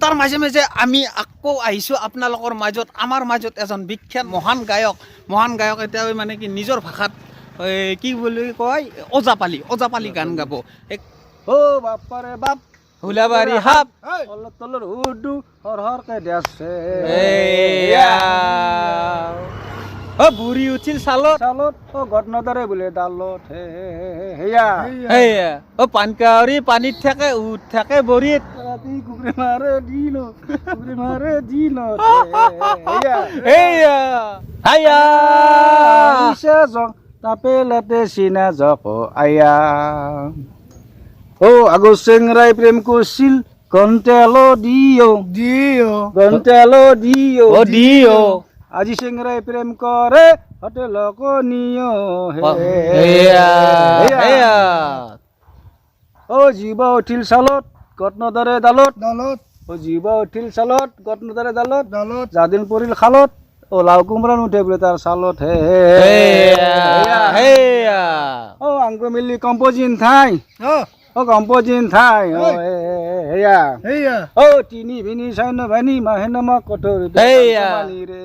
তাৰ মাজে মাজে আমি আকৌ আহিছোঁ আপোনালোকৰ মাজত আমাৰ মাজত এজন বিখ্যাত মহান গায়ক এতিয়া মানে কি নিজৰ ভাষাত কি বুলি কয় ওজাপালি গান গাব ও বাপাৰে বাপ হুলাবাৰী সাপ তলৰ তলৰ উদু হৰহৰকে দেছে বুঢ়ী উঠিল চালত চালত গদ নদৰে বোলে ডালত হেয়া পানকাউৰী পানীত থাকে উঠ থাকে বৰিত ৰাতি কুকুৰে মাৰে দিনত জং তাপে লেতে চিনা জক আয়া আগৰ চেংৰাই প্ৰেম কৰিছিল গন্তেলো দিও আজি চেংৰাই প্ৰেম কৰে হোটেলক নিও জীৱ উঠিল চালত গত নদৰে ডালত জীৱ উঠিল চালত গত নদৰে ডালত যাদিন পৰিল খালত লাও কোমৰা নুঠে বোলে তাৰ চালত আংগ মিলি কম্পজিন ঠাই তিনি ভিনি চাইন ভানি মাহে নামা কঠোৰ ৰে